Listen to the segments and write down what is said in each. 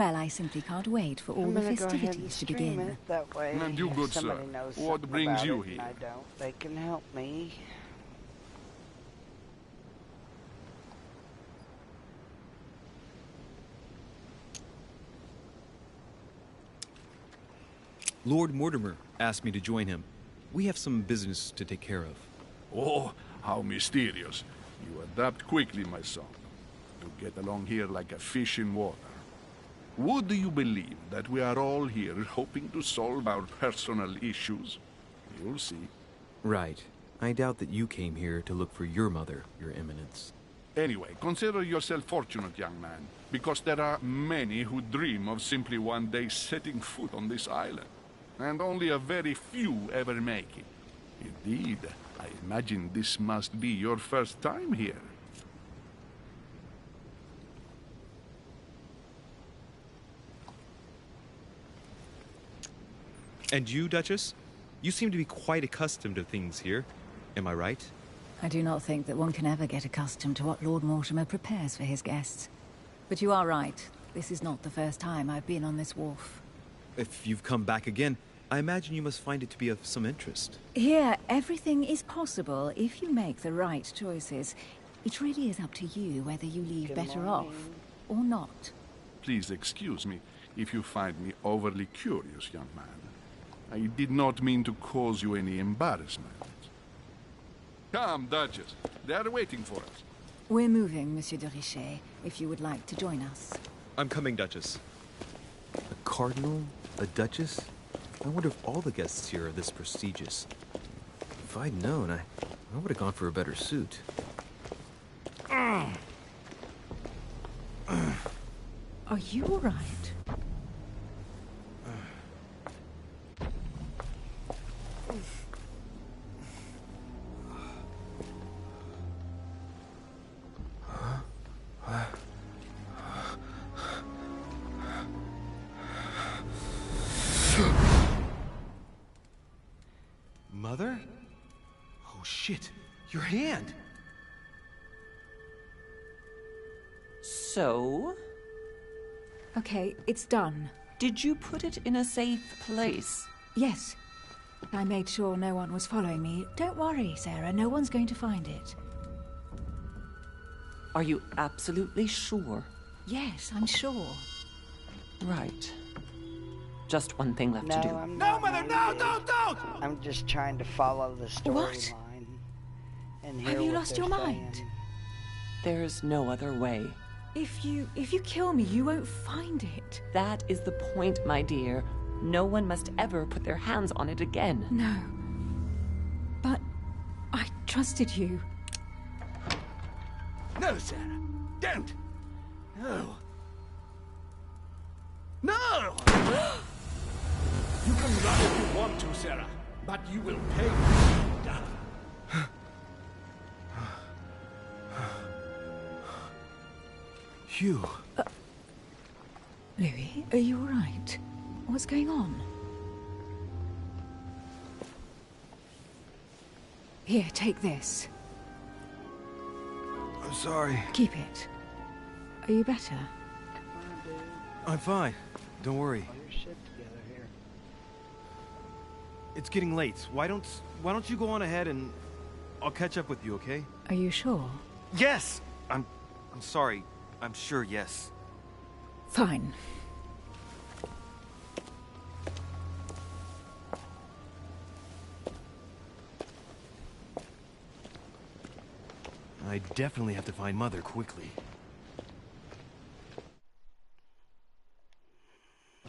Well, I simply can't wait for all the festivities to begin. That way, And you, good sir, what brings you here? I don't. They can help me. Lord Mortimer asked me to join him. We have some business to take care of. Oh, how mysterious. You adapt quickly, my son. You get along here like a fish in water. Would you believe that we are all here hoping to solve our personal issues? You'll see. Right. I doubt that you came here to look for your mother, Your Eminence. Anyway, consider yourself fortunate, young man, because there are many who dream of simply one day setting foot on this island, and only a very few ever make it. Indeed, I imagine this must be your first time here. And you, Duchess? You seem to be quite accustomed to things here. Am I right? I do not think that one can ever get accustomed to what Lord Mortimer prepares for his guests. But you are right. This is not the first time I've been on this wharf. If you've come back again, I imagine you must find it to be of some interest. Here, everything is possible if you make the right choices. It really is up to you whether you leave better off or not. Please excuse me if you find me overly curious, young man. I did not mean to cause you any embarrassment. Come, Duchess. They are waiting for us. We're moving, Monsieur de Richet, if you would like to join us. I'm coming, Duchess. A cardinal? A duchess? I wonder if all the guests here are this prestigious. If I'd known, I would have gone for a better suit. Are you all right? Mother? Oh shit, your hand! So? Okay, it's done. Did you put it in a safe place? Yes. I made sure no one was following me. Don't worry, Sarah, no one's going to find it. Are you absolutely sure? Yes, I'm sure. Right. Just one thing left to do. No, Mother, no, don't! I'm just trying to follow the storyline. And hear Have you what lost they're your saying. mind? There's no other way. If you kill me, you won't find it. That is the point, my dear. No one must ever put their hands on it again. No. But I trusted you. No, Sarah. Don't. No. No! You can run if you want to, Sarah, but you will pay for it. Hugh. Louis, are you all right? What's going on? Here, take this. I'm sorry. Keep it. Are you better? Come on, dude. I'm fine. Don't worry. All your shit together here. It's getting late. Why don't you go on ahead and I'll catch up with you, okay? Are you sure? Yes! I'm sorry. I'm sure, yes. Fine. I definitely have to find Mother quickly.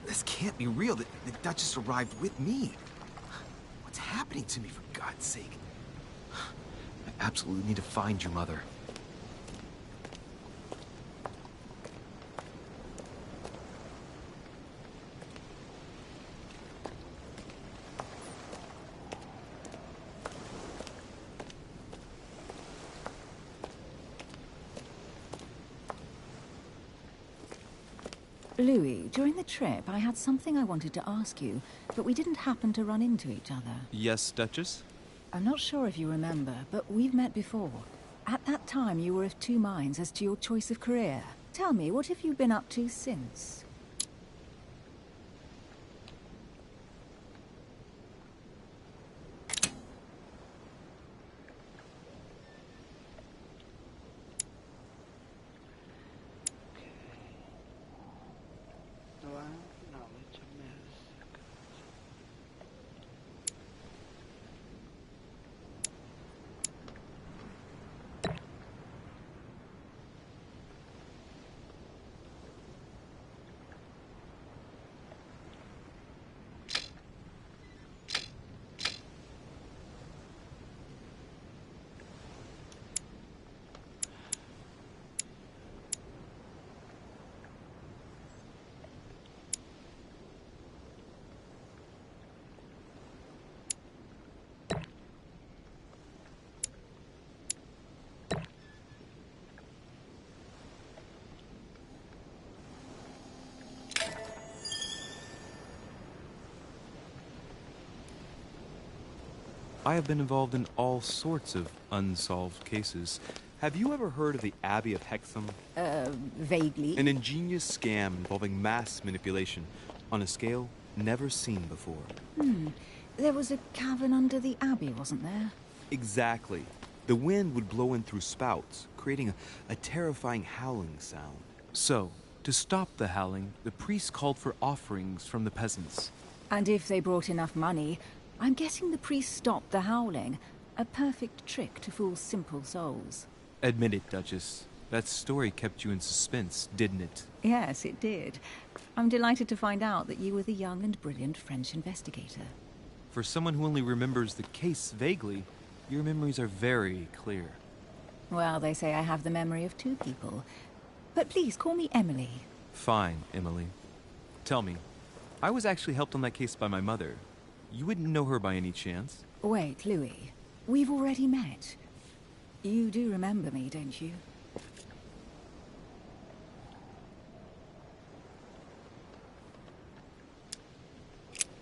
This can't be real. The Duchess arrived with me. What's happening to me, for God's sake? I absolutely need to find you, Mother. Louis, during the trip, I had something I wanted to ask you, but we didn't happen to run into each other. Yes, Duchess? I'm not sure if you remember, but we've met before. At that time, you were of two minds as to your choice of career. Tell me, what have you been up to since? I have been involved in all sorts of unsolved cases. Have you ever heard of the Abbey of Hexham? Vaguely. An ingenious scam involving mass manipulation on a scale never seen before. There was a cavern under the abbey, wasn't there? Exactly. The wind would blow in through spouts, creating a terrifying howling sound. So, to stop the howling, the priests called for offerings from the peasants. And if they brought enough money, I'm guessing the priest stopped the howling. A perfect trick to fool simple souls. Admit it, Duchess. That story kept you in suspense, didn't it? Yes, it did. I'm delighted to find out that you were the young and brilliant French investigator. For someone who only remembers the case vaguely, your memories are very clear. Well, they say I have the memory of two people. But please, call me Emily. Fine, Emily. Tell me, I was actually helped on that case by my mother. You wouldn't know her by any chance? Wait, Louis. We've already met. You do remember me, don't you?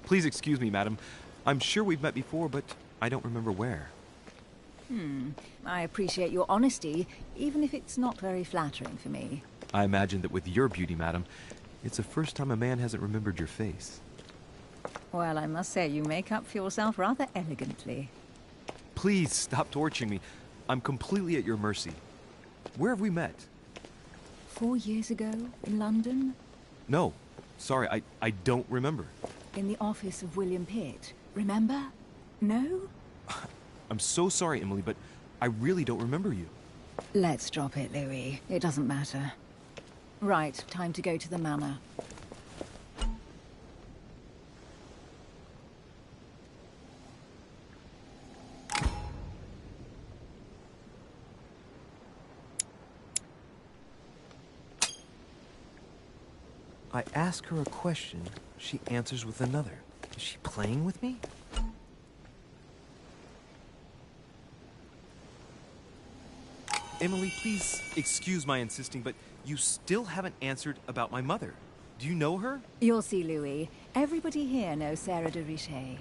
Please excuse me, madam. I'm sure we've met before, but I don't remember where. I appreciate your honesty, even if it's not very flattering for me. I imagine that with your beauty, madam, it's the first time a man hasn't remembered your face. Well, I must say you make up for yourself rather elegantly. Please stop torturing me. I'm completely at your mercy. Where have we met? 4 years ago, in London, No. Sorry, I don't remember. in the office of William Pitt. Remember? No? I'm so sorry, Emily, but I really don't remember you. Let's drop it, Louis. It doesn't matter. Right, time to go to the manor. I ask her a question, she answers with another. Is she playing with me? Emily, please excuse my insisting, but you still haven't answered about my mother. Do you know her? You'll see, Louis. Everybody here knows Sarah de Richet.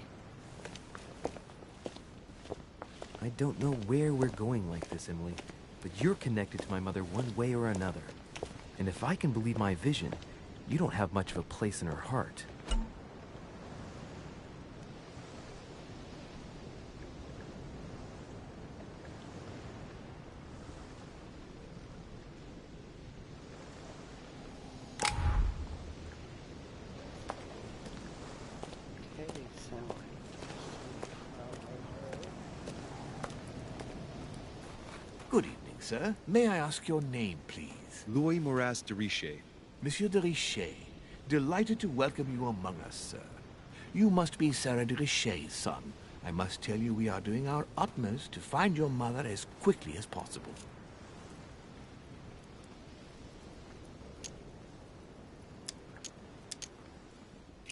I don't know where we're going like this, Emily, but you're connected to my mother one way or another. And if I can believe my vision, you don't have much of a place in her heart. Okay, so... Good evening, sir. May I ask your name, please? Louis Moras de Richet. Monsieur de Richet. Delighted to welcome you among us, sir. You must be Sarah de Richet's son. I must tell you we are doing our utmost to find your mother as quickly as possible.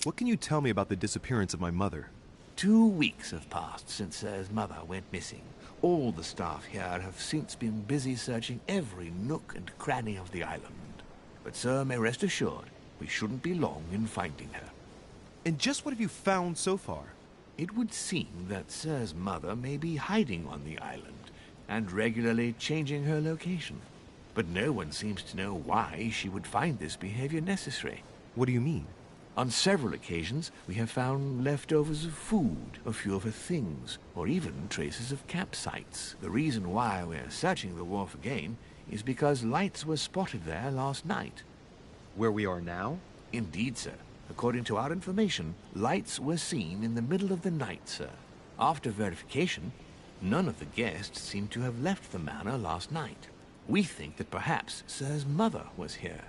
What can you tell me about the disappearance of my mother? 2 weeks have passed since Sir's mother went missing. All the staff here have since been busy searching every nook and cranny of the island. But Sir may rest assured, we shouldn't be long in finding her. And just what have you found so far? It would seem that Sir's mother may be hiding on the island and regularly changing her location. But no one seems to know why she would find this behavior necessary. What do you mean? On several occasions, we have found leftovers of food, a few of her things, or even traces of campsites. The reason why we're searching the wharf again is because lights were spotted there last night. Where we are now? Indeed, sir. According to our information, lights were seen in the middle of the night, sir. After verification, none of the guests seem to have left the manor last night. We think that perhaps Sir's mother was here.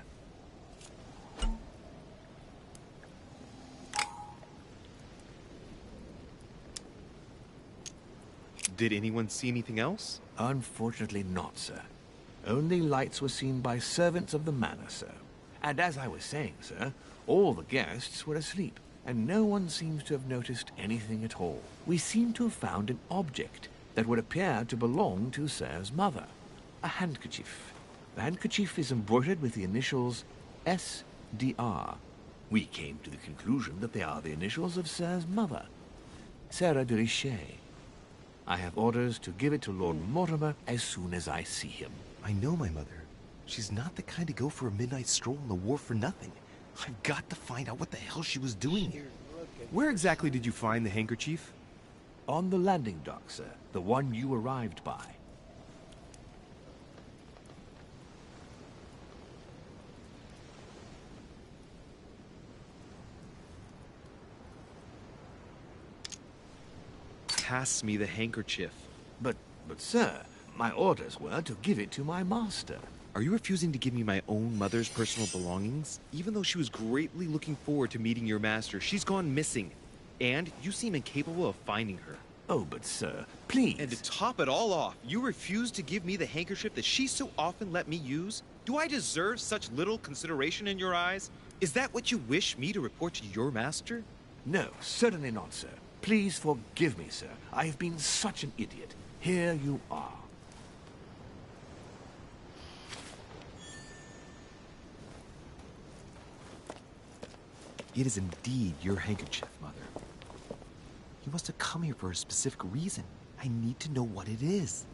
Did anyone see anything else? Unfortunately not, sir. Only lights were seen by servants of the manor, sir. And as I was saying, sir, all the guests were asleep, and no one seems to have noticed anything at all. We seem to have found an object that would appear to belong to Sir's mother. A handkerchief. The handkerchief is embroidered with the initials S.D.R. We came to the conclusion that they are the initials of Sir's mother, Sarah de Richet. I have orders to give it to Lord Mortimer as soon as I see him. I know my mother. She's not the kind to go for a midnight stroll on the wharf for nothing. I've got to find out what the hell she was doing here. Where exactly did you find the handkerchief? On the landing dock, sir. The one you arrived by. Pass me the handkerchief. But sir, my orders were to give it to my master. Are you refusing to give me my own mother's personal belongings? Even though she was greatly looking forward to meeting your master, she's gone missing. And you seem incapable of finding her. Oh, but sir, please. And to top it all off, you refuse to give me the handkerchief that she so often let me use? Do I deserve such little consideration in your eyes? Is that what you wish me to report to your master? No, certainly not, sir. Please forgive me, sir. I have been such an idiot. Here you are. It is indeed your handkerchief, Mother. You must have come here for a specific reason. I need to know what it is.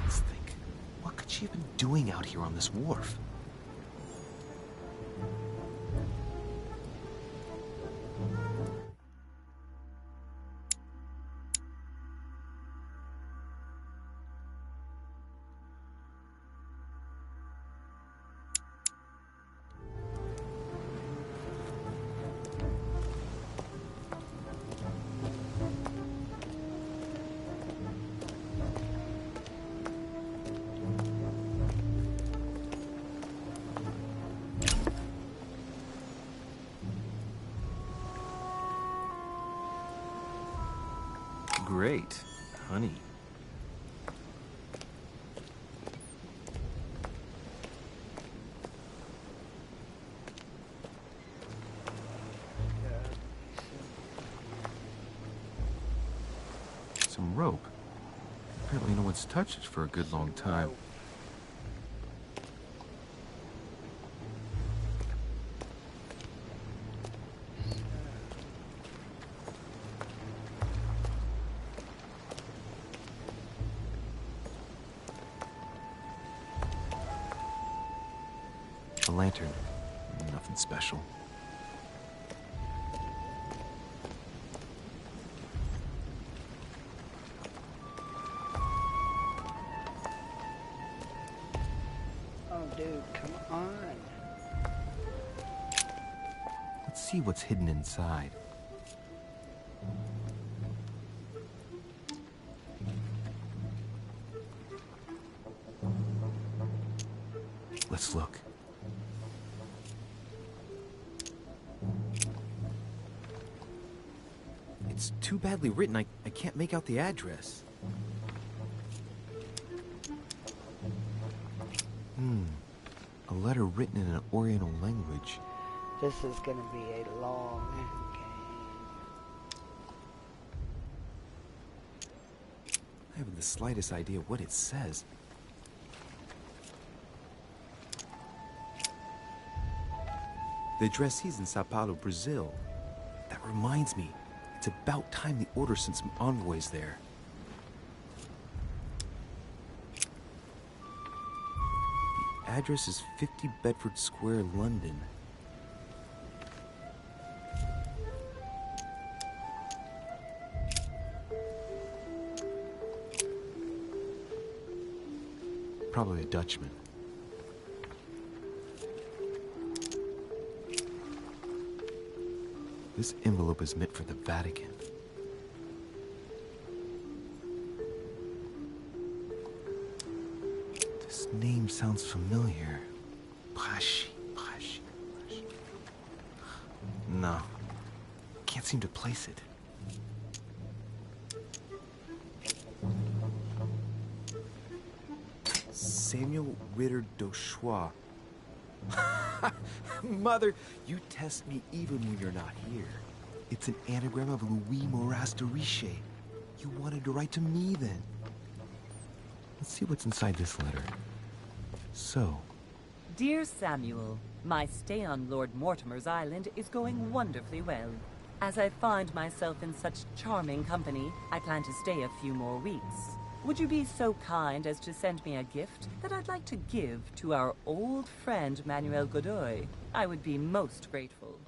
Let's think. What could she have been doing out here on this wharf? Great. Honey. Some rope. Apparently no one's touched it for a good long time. A lantern. Nothing special. Oh, dude, come on. Let's see what's hidden inside. Let's look. It's too badly written, I can't make out the address. A letter written in an Oriental language. This is gonna be a long game. I haven't the slightest idea what it says. The addressee's in Sao Paulo, Brazil. That reminds me, it's about time the Order sent some envoys there. The address is 50 Bedford Square, London. Probably a Dutchman. This envelope is meant for the Vatican. This name sounds familiar. Braschi. No. Can't seem to place it. Samuel Ritter d'Auchois. Mother, you test me even when you're not here. It's an anagram of Louis Moras de Riche. You wanted to write to me then. Let's see what's inside this letter. So. Dear Samuel, my stay on Lord Mortimer's island is going wonderfully well. As I find myself in such charming company, I plan to stay a few more weeks. Would you be so kind as to send me a gift that I'd like to give to our old friend Manuel Godoy? I would be most grateful.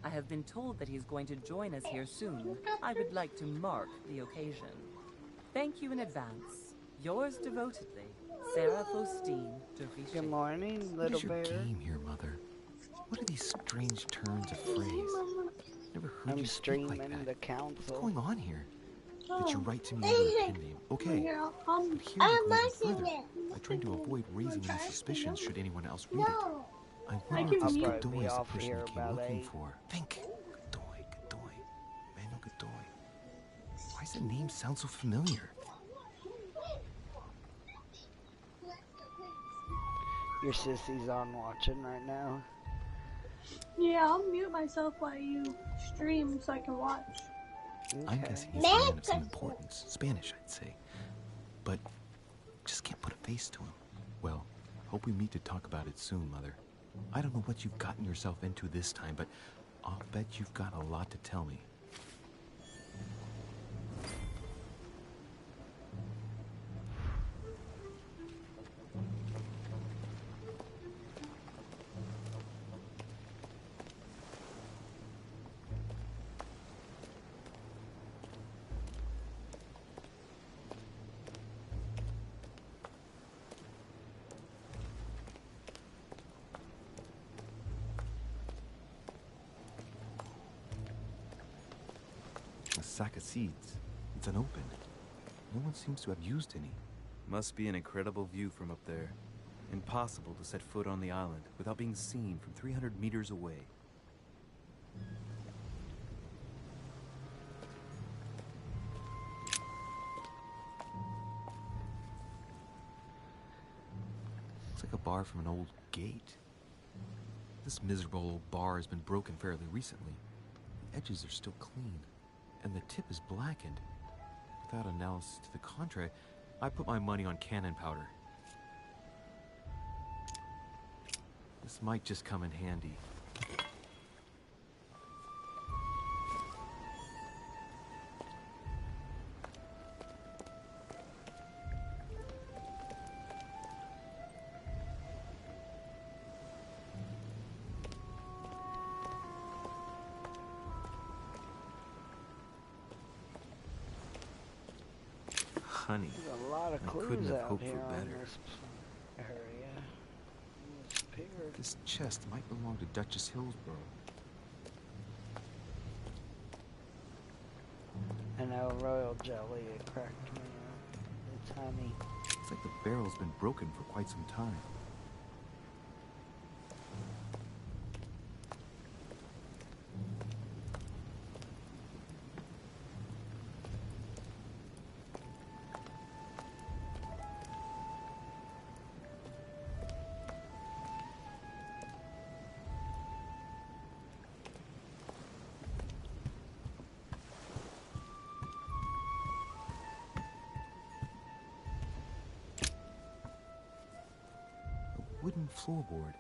I have been told that he's going to join us here soon. I would like to mark the occasion. Thank you in advance. Yours devotedly, Sarah Faustine de Richet. Good morning, What little is your bear. game here, Mother? What are these strange turns of phrase? Never heard I'm you speak like streaming that. the What's council. going on here? That you write to me under a pen name. Okay. But here you go even further by trying to avoid raising any suspicions should anyone else read it. I wonder if I'll this probably Godoy be is the off person here you came about looking 8. for. Think. Godoy. Manuel Godoy. Why does that name sound so familiar? Your sissy's on watching right now. Yeah, I'll mute myself while you stream so I can watch. I'm guessing he's a man of some importance. Spanish, I'd say. But just can't put a face to him. Well, hope we meet to talk about it soon, Mother. I don't know what you've gotten yourself into this time, but I'll bet you've got a lot to tell me. A sack of seeds. It's unopened. No one seems to have used any. Must be an incredible view from up there. Impossible to set foot on the island without being seen from 300 meters away. Looks like a bar from an old gate. This miserable old bar has been broken fairly recently. The edges are still clean, and the tip is blackened. Without analysis to the contrary, I put my money on cannon powder. This might just come in handy. Honey. There's a lot of I clues couldn't have out hoped here for on better. this area. This pier. This chest might belong to Duchess Hillsborough. I know, royal jelly, it cracked me up. It's honey. It's like the barrel's been broken for quite some time. Wooden floorboard.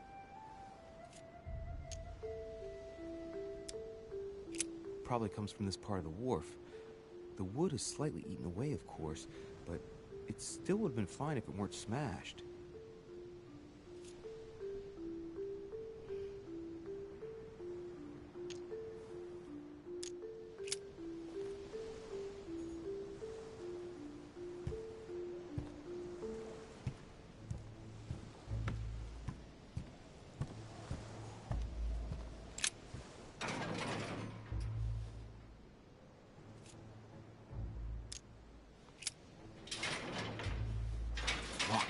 Probably comes from this part of the wharf. The wood is slightly eaten away, of course, but it still would have been fine if it weren't smashed. Locked.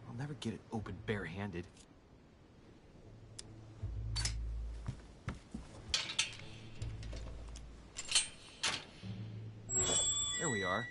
I'll never get it open barehanded. There we are.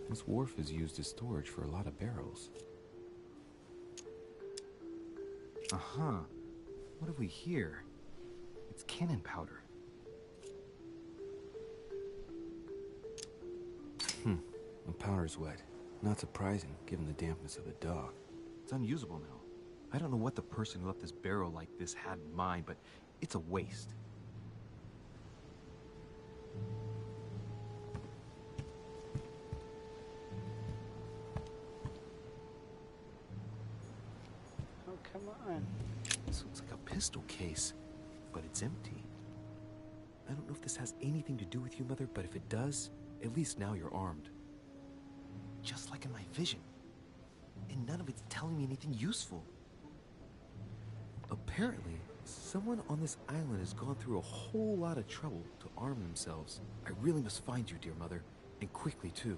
This wharf is used as storage for a lot of barrels. Uh-huh. What have we here? It's cannon powder. The powder's wet. Not surprising, given the dampness of the dog. It's unusable now. I don't know what the person who left this barrel like this had in mind, but it's a waste. Oh, come on. This looks like a pistol case, but it's empty. I don't know if this has anything to do with you, Mother, but if it does, at least now you're armed. Just like in my vision. And none of it's telling me anything useful. Apparently, someone on this island has gone through a whole lot of trouble to arm themselves. I really must find you, dear Mother, and quickly, too.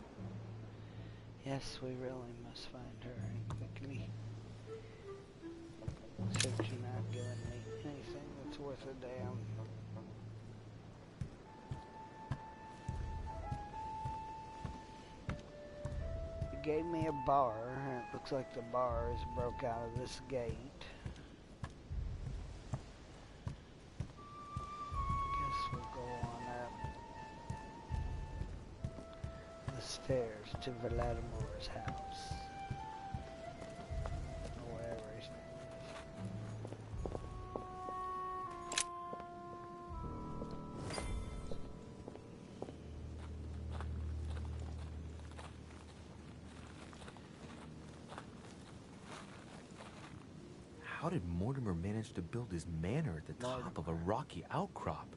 Yes, we really must find her, and quickly. Except you're not giving me anything that's worth a damn. You gave me a bar, and it looks like the bar is broke out of this gate. Guess we'll go on up the stairs to Vladimir's house. Or wherever his name is. How did Mortimer manage to build his manor at the top of a rocky outcrop?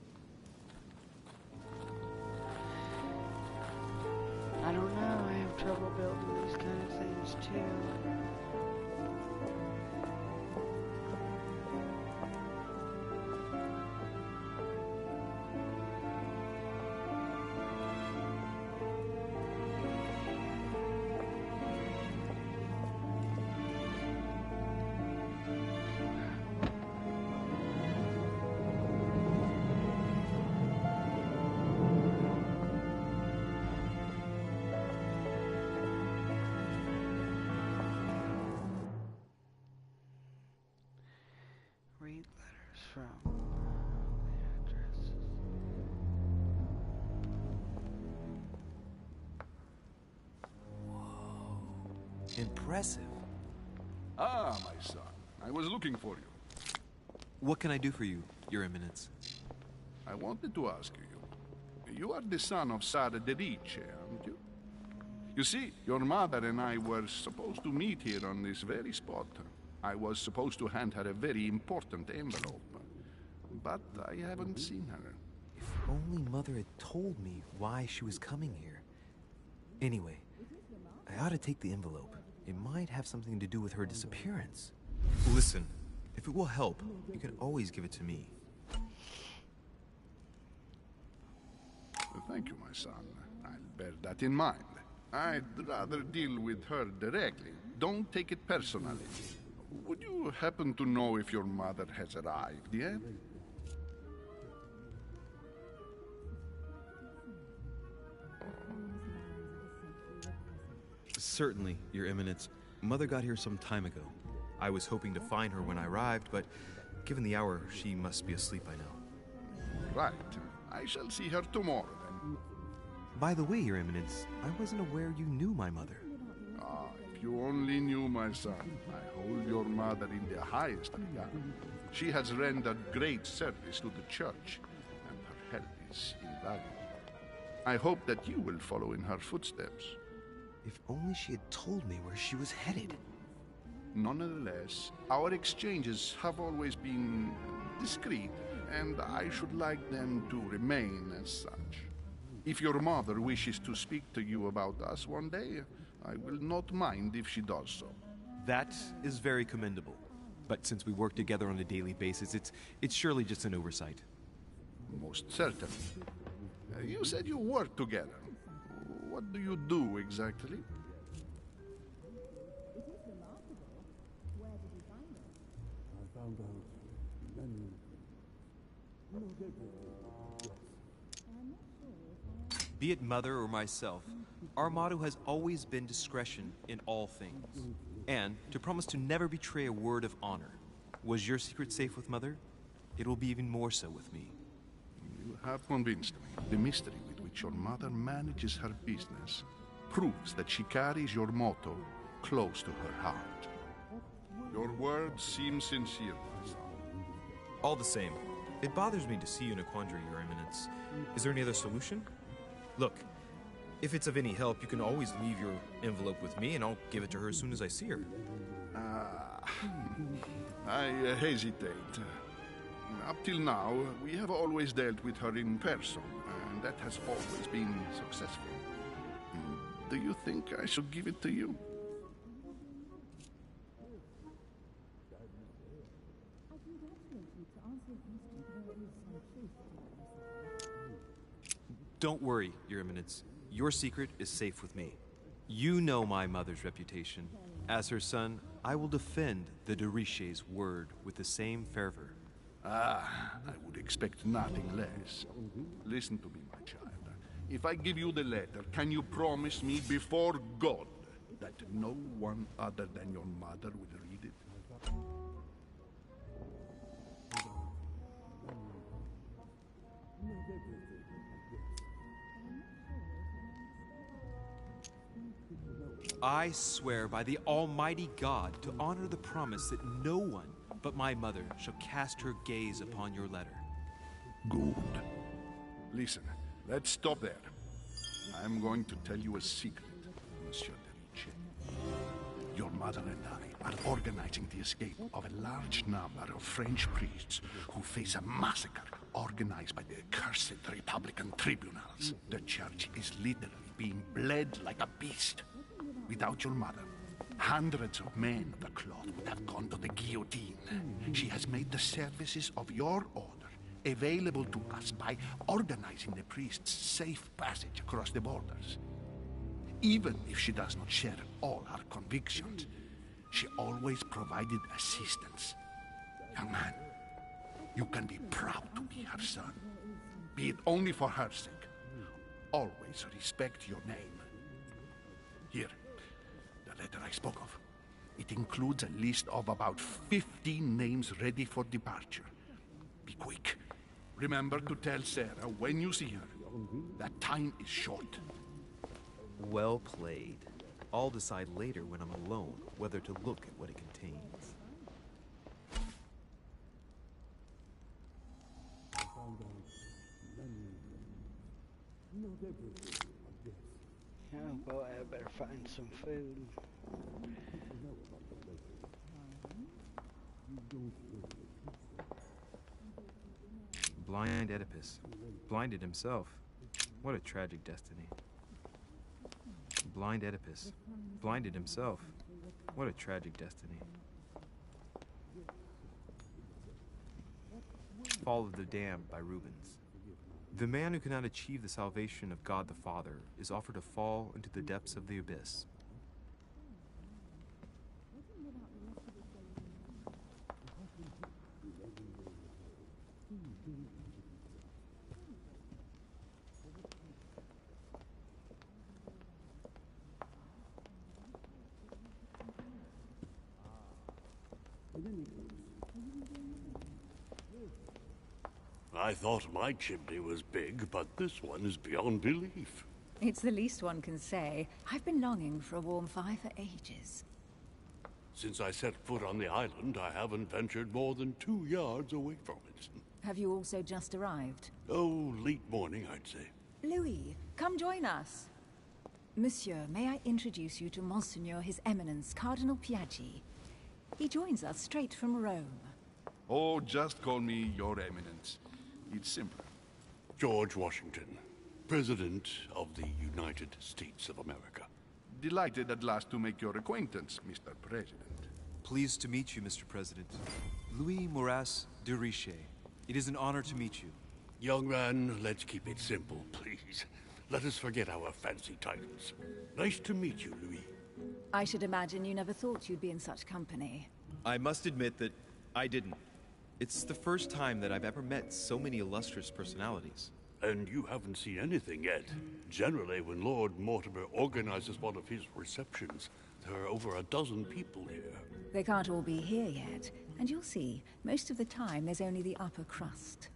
I don't know, I have trouble building these kind of things too. Read letters from the addresses. Impressive. Ah, my son. I was looking for you. What can I do for you, Your Eminence? I wanted to ask you. You are the son of Sara de Riche, aren't you? You see, your mother and I were supposed to meet here on this very spot. I was supposed to hand her a very important envelope. But I haven't seen her. If only Mother had told me why she was coming here. Anyway, I ought to take the envelope. It might have something to do with her disappearance. Listen, if it will help, you can always give it to me. Thank you, my son. I'll bear that in mind. I'd rather deal with her directly. Don't take it personally. Would you happen to know if your mother has arrived yet? Certainly, Your Eminence. Mother got here some time ago. I was hoping to find her when I arrived, but given the hour, she must be asleep by now. Right. I shall see her tomorrow, then. By the way, Your Eminence, I wasn't aware you knew my mother. Ah, if you only knew, my son. I hold your mother in the highest regard. She has rendered great service to the church, and her help is invaluable. I hope that you will follow in her footsteps. If only she had told me where she was headed. Nonetheless, our exchanges have always been discreet, and I should like them to remain as such. If your mother wishes to speak to you about us one day, I will not mind if she does so. That is very commendable. But since we work together on a daily basis, it's surely just an oversight. Most certainly. You said you work together. What do you do exactly? Be it Mother or myself, our motto has always been discretion in all things, and to promise to never betray a word of honor. Was your secret safe with Mother? It will be even more so with me. You have convinced me. The mystery with which your mother manages her business proves that she carries your motto close to her heart. Your words seem sincere, my son. All the same, it bothers me to see you in a quandary, Your Eminence. Is there any other solution? Look, if it's of any help, you can always leave your envelope with me, and I'll give it to her as soon as I see her. I hesitate. Up till now, we have always dealt with her in person, and that has always been successful. Do you think I should give it to you? Don't worry, Your Eminence. Your secret is safe with me. You know my mother's reputation. As her son, I will defend the de Richet's word with the same fervor. I would expect nothing less. Listen to me, my child. If I give you the letter, can you promise me before God that no one other than your mother will read it? I swear by the Almighty God to honor the promise that no one but my mother shall cast her gaze upon your letter. Good. Listen, let's stop there. I'm going to tell you a secret, Monsieur de Richet. Your mother and I are organizing the escape of a large number of French priests who face a massacre organized by the accursed Republican tribunals. The church is literally being bled like a beast. Without your mother, hundreds of men of the cloth would have gone to the guillotine. She has made the services of your order available to us by organizing the priests' safe passage across the borders. Even if she does not share all our convictions, she always provided assistance. Young man, you can be proud to be her son. Be it only for her sake. Always respect your name. Here, the letter I spoke of. It includes a list of about 15 names ready for departure. Be quick. Remember to tell Sarah when you see her that time is short. Well played. I'll decide later when I'm alone whether to look at what it contains. Oh boy, I better find some food. Blind Oedipus. Blinded himself. What a tragic destiny. Blind Oedipus. Blinded himself. What a tragic destiny. Fall of the Damned by Rubens. The man who cannot achieve the salvation of God the Father is offered to fall into the depths of the abyss. I thought my chimney was big, but this one is beyond belief. It's the least one can say. I've been longing for a warm fire for ages. Since I set foot on the island, I haven't ventured more than 2 yards away from it. Have you also just arrived? Oh, late morning, I'd say. Louis, come join us. Monsieur, may I introduce you to Monseigneur His Eminence, Cardinal Piaggi. He joins us straight from Rome. Oh, just call me Your Eminence. It's simpler. George Washington, President of the United States of America. Delighted at last to make your acquaintance, Mr. President. Pleased to meet you, Mr. President. Louis Moras de Richet. It is an honor to meet you. Young man, let's keep it simple, please. Let us forget our fancy titles. Nice to meet you, Louis. I should imagine you never thought you'd be in such company. I must admit that I didn't. It's the first time that I've ever met so many illustrious personalities. And you haven't seen anything yet. Generally, when Lord Mortimer organizes one of his receptions, there are over a dozen people here. They can't all be here yet. And you'll see, most of the time there's only the upper crust.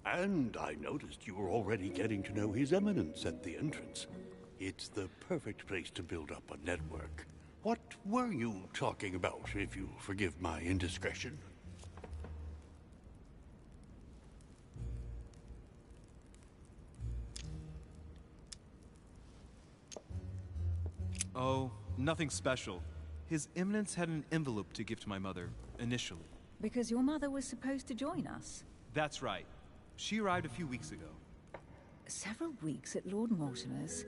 And I noticed you were already getting to know His Eminence at the entrance. It's the perfect place to build up a network. What were you talking about, if you forgive my indiscretion? Oh, nothing special. His Eminence had an envelope to give to my mother, initially. Because your mother was supposed to join us. That's right. She arrived a few weeks ago. Several weeks at Lord Mortimer's?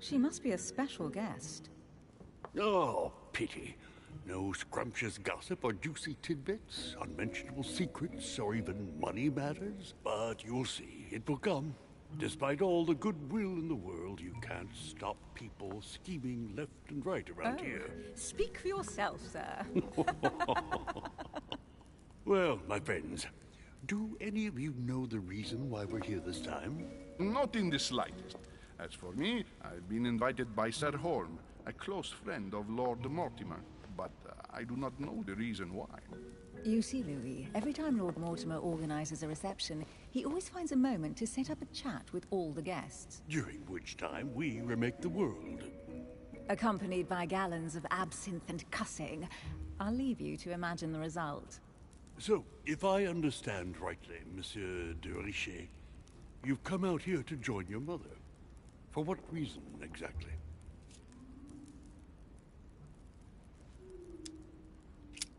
She must be a special guest. Oh, pity. No scrumptious gossip or juicy tidbits, unmentionable secrets, or even money matters. But you'll see, it will come. Despite all the goodwill in the world, you can't stop people scheming left and right around here. Speak for yourself, sir. Well, my friends, do any of you know the reason why we're here this time? Not in the slightest. As for me, I've been invited by Sir Holm, a close friend of Lord Mortimer, but I do not know the reason why. You see, Louis, every time Lord Mortimer organizes a reception, he always finds a moment to set up a chat with all the guests. During which time we remake the world. Accompanied by gallons of absinthe and cussing. I'll leave you to imagine the result. So, if I understand rightly, Monsieur de Richet, you've come out here to join your mother. For what reason, exactly?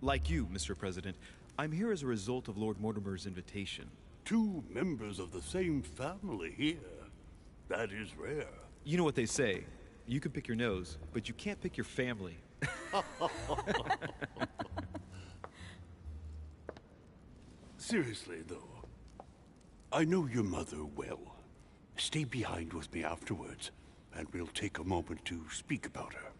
Like you, Mr. President, I'm here as a result of Lord Mortimer's invitation. 2 members of the same family here. That is rare. You know what they say. You can pick your nose, but you can't pick your family. Seriously, though, I know your mother well. Stay behind with me afterwards, and we'll take a moment to speak about her.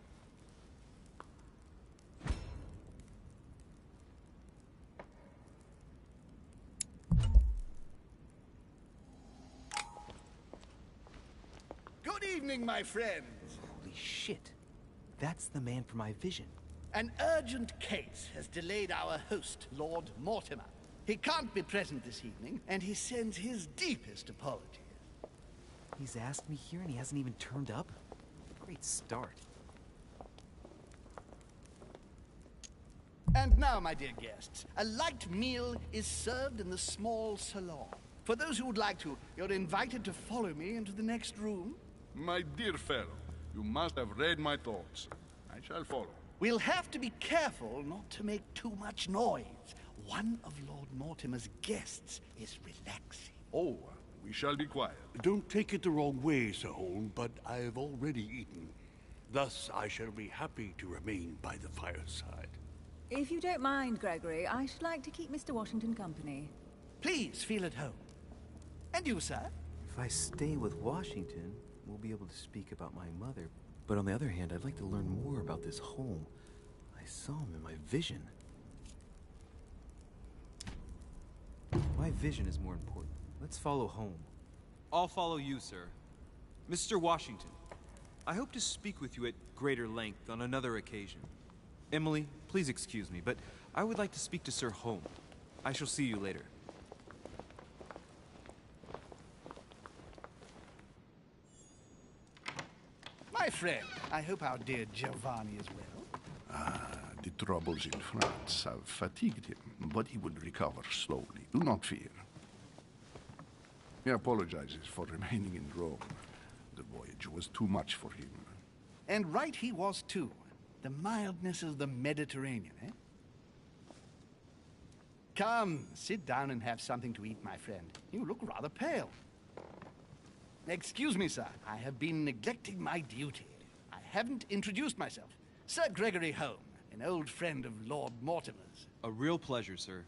Good evening, my friends. Holy shit. That's the man from my vision. An urgent case has delayed our host, Lord Mortimer. He can't be present this evening, and he sends his deepest apologies. He's asked me here and he hasn't even turned up? Great start. And now, my dear guests, a light meal is served in the small salon. For those who would like to, you're invited to follow me into the next room. My dear fellow, you must have read my thoughts. I shall follow. We'll have to be careful not to make too much noise. One of Lord Mortimer's guests is relaxing. Oh, we shall be quiet. Don't take it the wrong way, Sir Holm, but I've already eaten. Thus, I shall be happy to remain by the fireside. If you don't mind, Gregory, I should like to keep Mr. Washington company. Please feel at home. And you, sir? If I stay with Washington, we'll be able to speak about my mother. But on the other hand, I'd like to learn more about this Holm. I saw him in my vision. My vision is more important. Let's follow Holm. I'll follow you, sir. Mr. Washington, I hope to speak with you at greater length on another occasion. Emily, please excuse me, but I would like to speak to Sir Holm. I shall see you later. My friend, I hope our dear Giovanni is well. The troubles in France have fatigued him, but he will recover slowly. Do not fear. He apologizes for remaining in Rome. The voyage was too much for him. And right he was, too. The mildness of the Mediterranean, eh? Come, sit down and have something to eat, my friend. You look rather pale. Excuse me, sir. I have been neglecting my duty. I haven't introduced myself. Sir Gregory Holm, an old friend of Lord Mortimer's. A real pleasure, sir.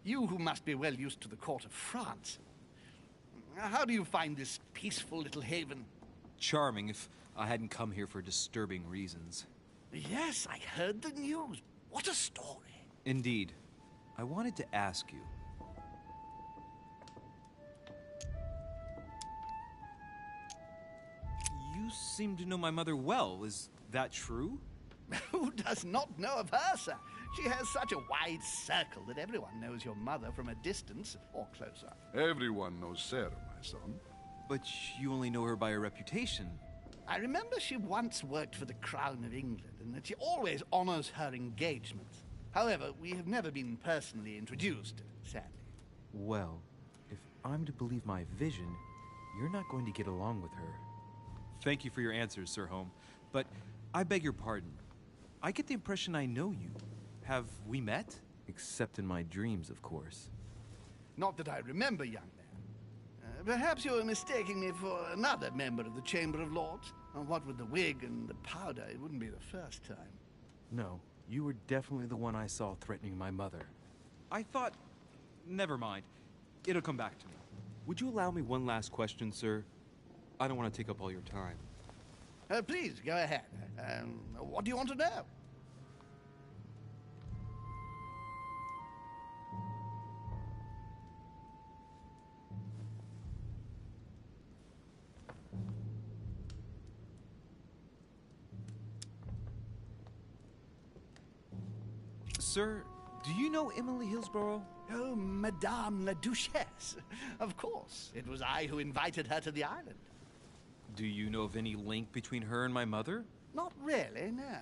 You who must be well used to the court of France. How do you find this peaceful little haven? Charming if I hadn't come here for disturbing reasons. Yes, I heard the news. What a story. Indeed. I wanted to ask you. You seem to know my mother well. Is that true? Who does not know of her, sir? She has such a wide circle that everyone knows your mother from a distance or close up. Everyone knows Sarah, my son. But you only know her by her reputation. I remember she once worked for the Crown of England and that she always honors her engagements. However, we have never been personally introduced, sadly. Well, if I'm to believe my vision, you're not going to get along with her. Thank you for your answers, Sir Home, but I beg your pardon. I get the impression I know you. Have we met? Except in my dreams, of course. Not that I remember, young man. Perhaps you're mistaking me for another member of the Chamber of Lords. What with the wig and the powder, it wouldn't be the first time. No, you were definitely the one I saw threatening my mother. I thought... Never mind. It'll come back to me. Would you allow me one last question, sir? I don't want to take up all your time. Please, go ahead. What do you want to know? Sir, do you know Emily Hillsborough? Oh, Madame la Duchesse. Of course. It was I who invited her to the island. Do you know of any link between her and my mother? Not really, no.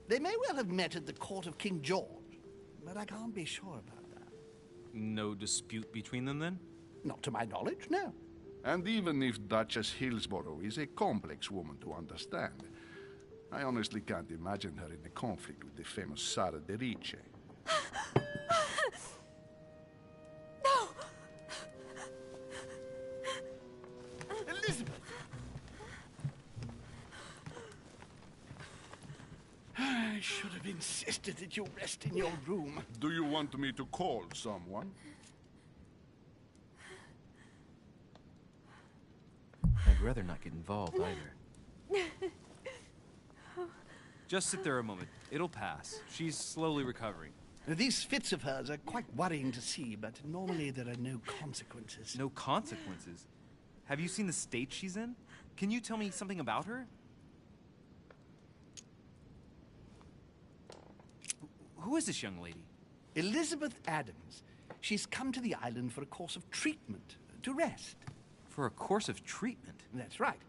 They may well have met at the court of King George, but I can't be sure about that. No dispute between them, then? Not to my knowledge, no. And even if Duchess Hillsborough is a complex woman to understand, I honestly can't imagine her in a conflict with the famous Sara de Ricci. No! Elizabeth! I should have insisted that you rest in your room. Do you want me to call someone? I'd rather not get involved either. Just sit there a moment. It'll pass. She's slowly recovering. These fits of hers are quite worrying to see, but normally there are no consequences. No consequences? Have you seen the state she's in? Can you tell me something about her? Who is this young lady? Elizabeth Adams. She's come to the island for a course of treatment, to rest. For a course of treatment? That's right.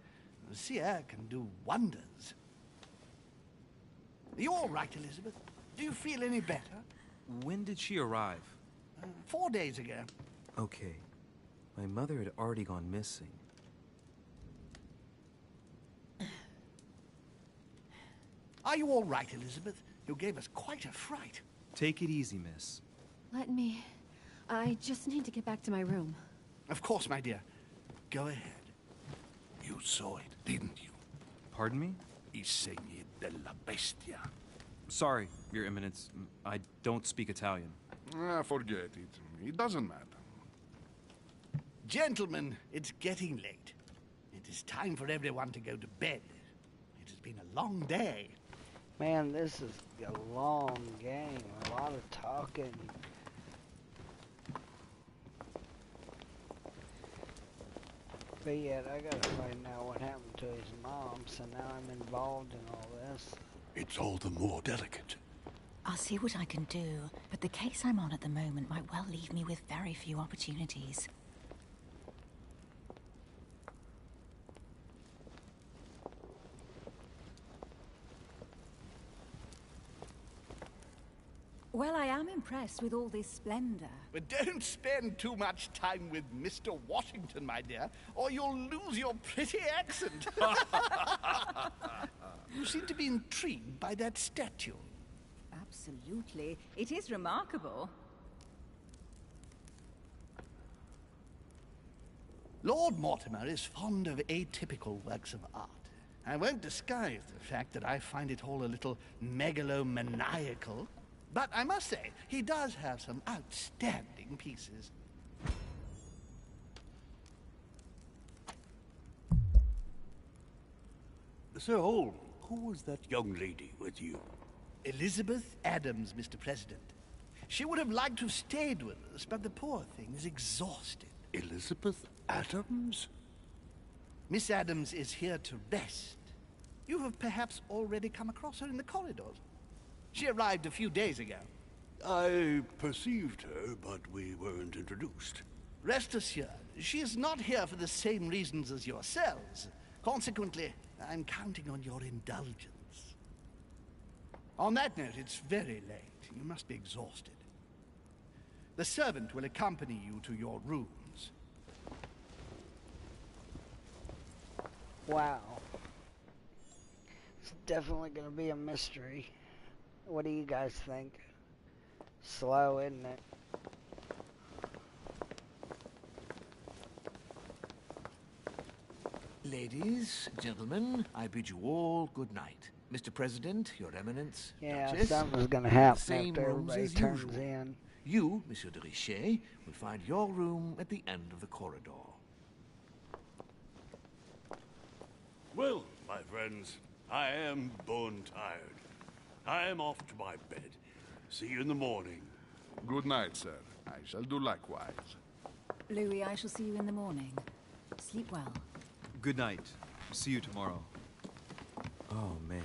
Sea air can do wonders. Are you all right, Elizabeth? Do you feel any better? When did she arrive? 4 days ago. Okay. My mother had already gone missing. Are you all right, Elizabeth? You gave us quite a fright. Take it easy, miss. Let me... I just need to get back to my room. Of course, my dear. Go ahead. You saw it, didn't you? Pardon me? I segni della bestia. Sorry, Your Eminence. I don't speak Italian. Forget it. It doesn't matter. Gentlemen, it's getting late. It is time for everyone to go to bed. It has been a long day. Man, this is a long game. A lot of talking. But yet, I gotta find out what happened to his mom, so now I'm involved in all this. It's all the more delicate. I'll see what I can do, but the case I'm on at the moment might well leave me with very few opportunities. Well, I am impressed with all this splendor. But don't spend too much time with Mr. Washington, my dear, or you'll lose your pretty accent. You seem to be intrigued by that statue. Absolutely. It is remarkable. Lord Mortimer is fond of atypical works of art. I won't disguise the fact that I find it all a little megalomaniacal. But I must say, he does have some outstanding pieces. Sir Holmes, who was that young lady with you? Elizabeth Adams, Mr. President. She would have liked to have stayed with us, but the poor thing is exhausted. Elizabeth Adams? Miss Adams is here to rest. You have perhaps already come across her in the corridors. She arrived a few days ago. I perceived her, but we weren't introduced. Rest assured, she is not here for the same reasons as yourselves. Consequently, I'm counting on your indulgence. On that note, it's very late. You must be exhausted. The servant will accompany you to your rooms. Wow. It's definitely going to be a mystery. What do you guys think? Slow, isn't it? Ladies, gentlemen, I bid you all good night. Mr. President, Your Eminence, Yeah, Duchess, something's going to the happen same after rooms everybody as turns usual. in. You, Monsieur de Richet, will find your room at the end of the corridor. Well, my friends, I am bone tired. I am off to my bed. See you in the morning. Good night, sir. I shall do likewise. Louis, I shall see you in the morning. Sleep well. Good night. See you tomorrow. Oh, man.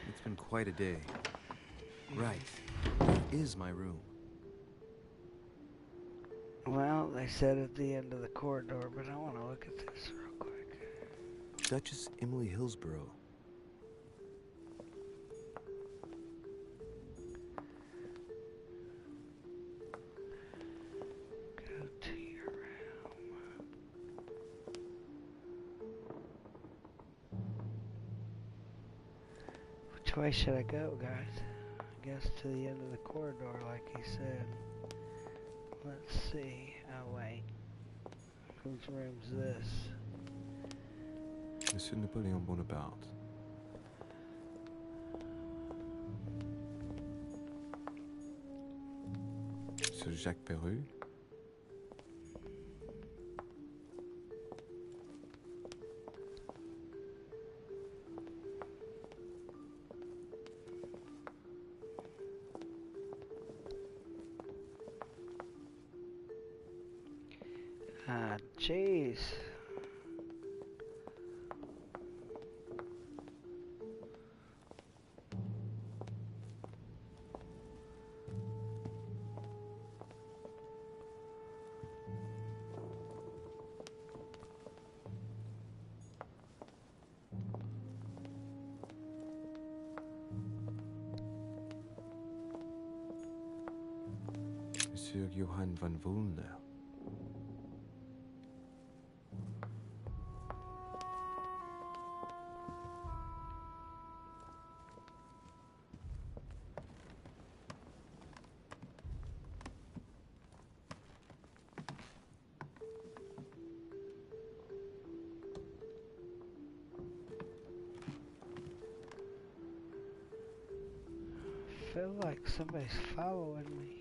It's been quite a day. Right. Where is my room? Well, they said at the end of the corridor, but I want to look at this real quick. Duchess Emily Hillsborough. Go to your room. Which way should I go, guys? I guess to the end of the corridor, like he said. Let's see. Oh, wait. Whose room's this? Monsieur Napoleon Bonaparte. Monsieur Jacques Perru. Ah, jeez. Monsieur Johann van Vulner. I feel like somebody's following me.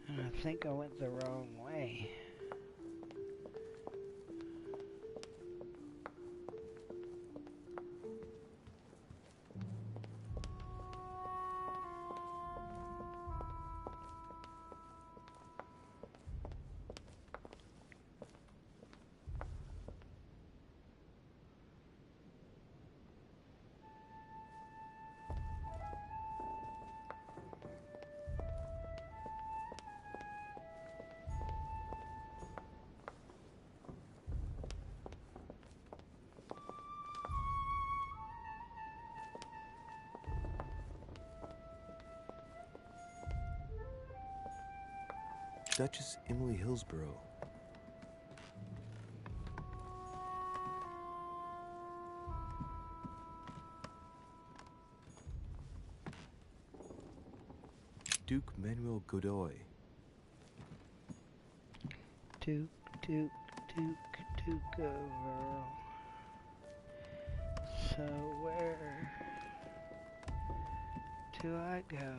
And I think I went the wrong way. Duchess Emily Hillsborough. Duke Manuel Godoy. Duke overall. So where do I go?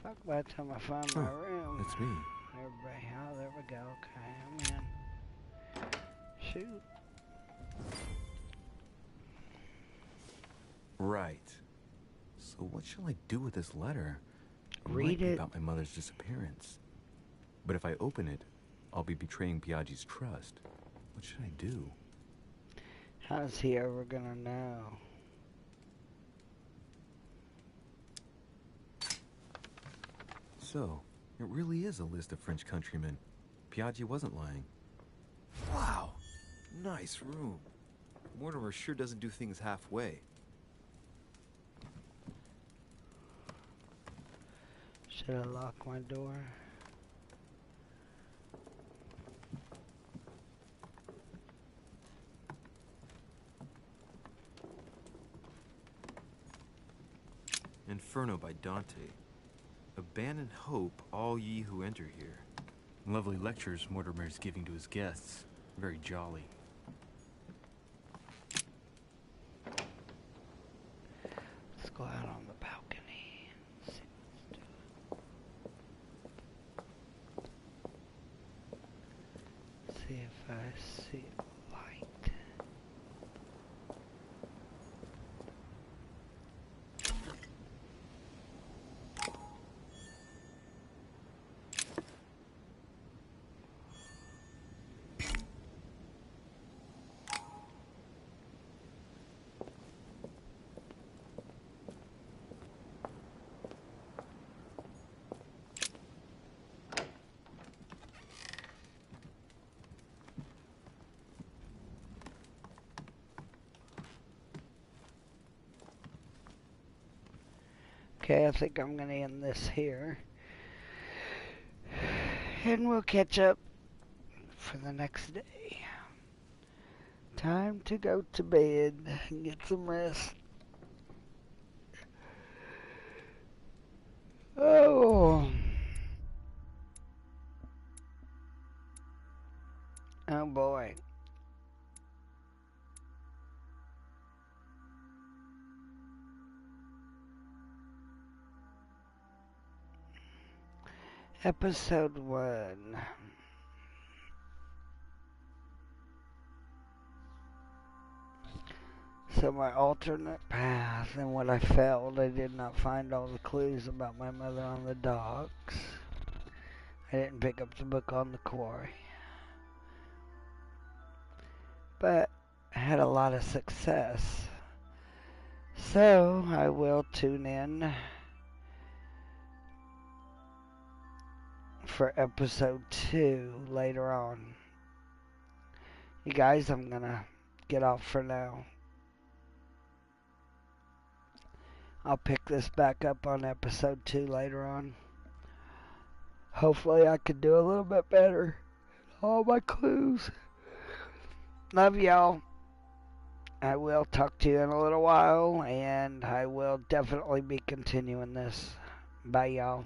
Fuck, by the time I find my room. That's me. Everybody, oh, there we go. Okay, I'm in. Shoot. Right. So what shall I do with this letter? Read Might be it. about my mother's disappearance. But if I open it, I'll be betraying Piaggi's trust. What should I do? How's he ever gonna know? So, it really is a list of French countrymen. Piaggi wasn't lying. Wow. Nice room. Mortimer sure doesn't do things halfway. Should I lock my door? Inferno by Dante. Abandon hope, all ye who enter here. Lovely lectures Mortimer's giving to his guests. Very jolly. Let's go out on the balcony and see what's doing. See if I see a light. Okay, I think I'm going to end this here. And we'll catch up for the next day. Time to go to bed and get some rest. Oh. Oh boy. Episode 1. So my alternate path and what I failed, I did not find all the clues about my mother on the docks. I didn't pick up the book on the quarry. But I had a lot of success. So I will tune in for episode 2 later on. You guys, I'm gonna get off for now. I'll pick this back up on episode 2 later on. Hopefully I can do a little bit better. All my clues. Love y'all. I will talk to you in a little while, and I will definitely be continuing this. Bye y'all.